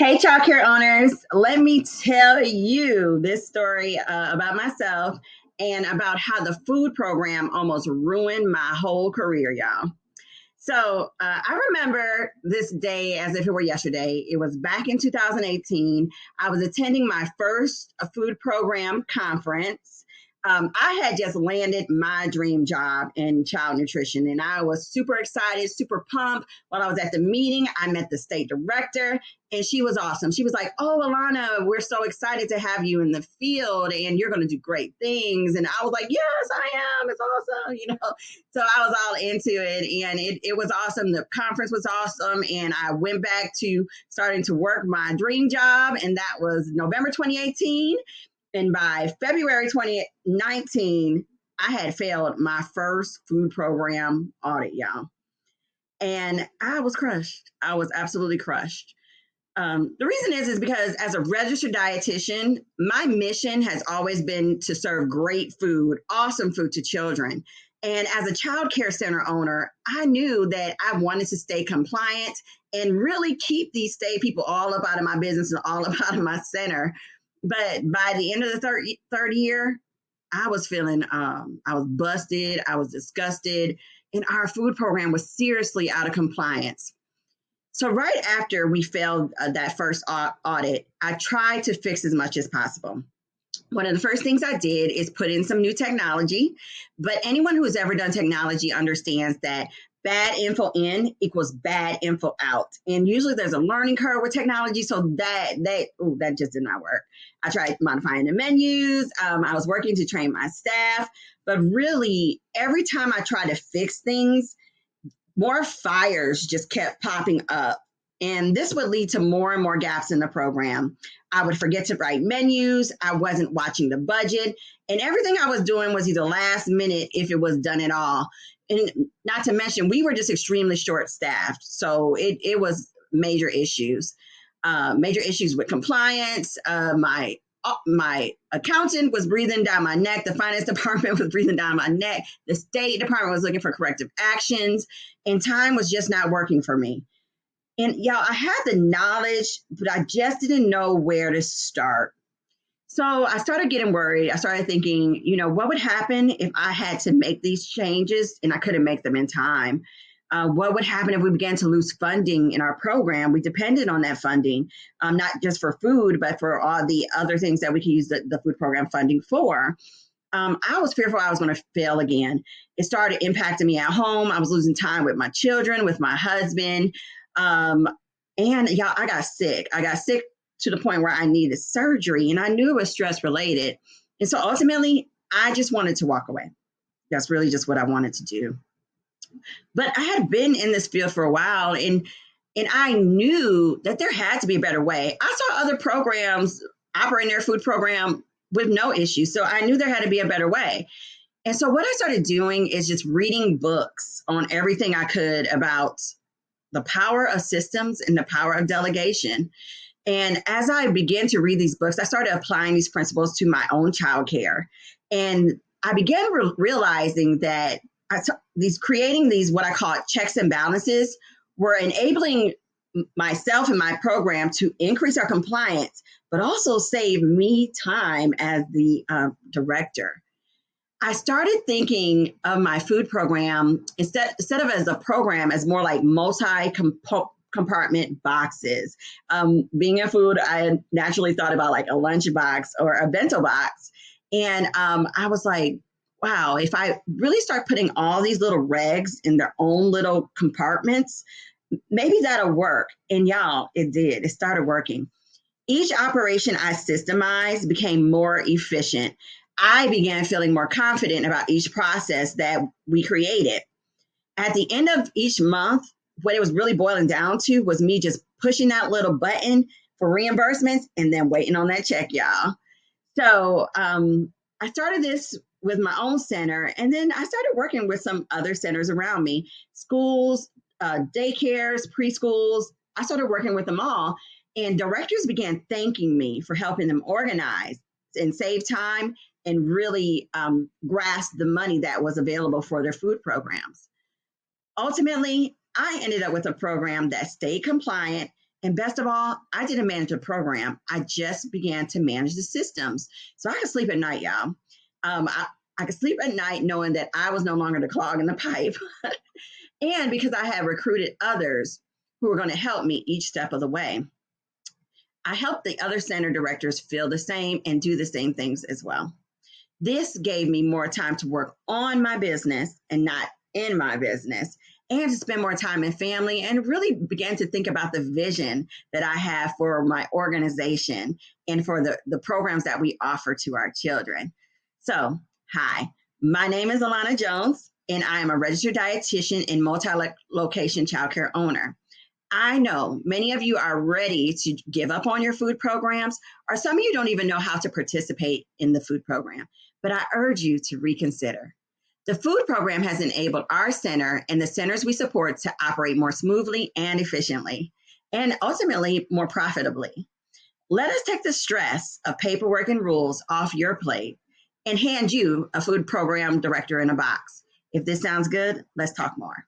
Hey, childcare owners, let me tell you this story about myself and about how the food program almost ruined my whole career, y'all. I remember this day as if it were yesterday. It was back in 2018. I was attending my first food program conference. I had just landed my dream job in child nutrition, and I was super excited, super pumped. While I was at the meeting, I met the state director, and she was awesome. She was like, "Oh, Alana, we're so excited to have you in the field, and you're going to do great things." And I was like, "Yes, I am. It's awesome," you know. So I was all into it, and it was awesome. The conference was awesome, and I went back to starting to work my dream job, and that was November 2018. And by February 2019, I had failed my first food program audit, y'all. And I was crushed. I was absolutely crushed. The reason is because as a registered dietitian, my mission has always been to serve great food, awesome food to children. And as a child care center owner, I knew that I wanted to stay compliant and really keep these state people all up out of my business and all up out of my center. But by the end of the third year, I was feeling, I was busted, I was disgusted, and our food program was seriously out of compliance. So right after we failed that first audit, I tried to fix as much as possible. One of the first things I did is put in some new technology, but anyone who's ever done technology understands that bad info in equals bad info out. And usually there's a learning curve with technology, so that just did not work. I tried modifying the menus. I was working to train my staff, but really every time I tried to fix things, more fires just kept popping up. And this would lead to more and more gaps in the program. I would forget to write menus. I wasn't watching the budget. And everything I was doing was either last minute if it was done at all. And not to mention, we were just extremely short staffed. So it was major issues. Major issues with compliance. My accountant was breathing down my neck. The finance department was breathing down my neck. The state department was looking for corrective actions, and time was just not working for me. And y'all, I had the knowledge, but I just didn't know where to start. So I started getting worried. I started thinking, what would happen if I had to make these changes and I couldn't make them in time? What would happen if we began to lose funding in our program? We depended on that funding, not just for food, but for all the other things that we can use the food program funding for. I was fearful I was going to fail again. It started impacting me at home. I was losing time with my children, with my husband. And y'all, I got sick. I got sick to the point where I needed surgery, and I knew it was stress related. And so ultimately, I just wanted to walk away. That's really just what I wanted to do. But I had been in this field for a while, and I knew that there had to be a better way. I saw other programs operating their food program with no issue. So I knew there had to be a better way. And so what I started doing is just reading books on everything I could about the power of systems and the power of delegation. And as I began to read these books, I started applying these principles to my own childcare. And I began realizing that creating these what I call checks and balances were enabling myself and my program to increase our compliance, but also save me time as the director. I started thinking of my food program instead of as a program as more like multi-compartment boxes. Being in food, I naturally thought about like a lunch box or a bento box. And I was like, wow, if I really start putting all these little regs in their own little compartments, maybe that'll work. And y'all, it did. It started working. Each operation I systemized became more efficient. I began feeling more confident about each process that we created. At the end of each month, what it was really boiling down to was me just pushing that little button for reimbursements and then waiting on that check, y'all. So I started this with my own center, and then I started working with some other centers around me, schools, daycares, preschools. I started working with them all, and directors began thanking me for helping them organize and save time and really grasp the money that was available for their food programs. Ultimately, I ended up with a program that stayed compliant And best of all, I didn't manage a program. I just began to manage the systems. So I could sleep at night, y'all. I could sleep at night knowing that I was no longer the clog in the pipe. And because I had recruited others who were going to help me each step of the way, I helped the other center directors feel the same and do the same things as well. This gave me more time to work on my business and not in my business, and to spend more time in family, and really began to think about the vision that I have for my organization and for the programs that we offer to our children. So, hi, my name is Alana Jones, and I am a registered dietitian and multi-location childcare owner. I know many of you are ready to give up on your food programs, or some of you don't even know how to participate in the food program, but I urge you to reconsider. The food program has enabled our center and the centers we support to operate more smoothly and efficiently, and ultimately more profitably. Let us take the stress of paperwork and rules off your plate and hand you a food program director in a box. If this sounds good, let's talk more.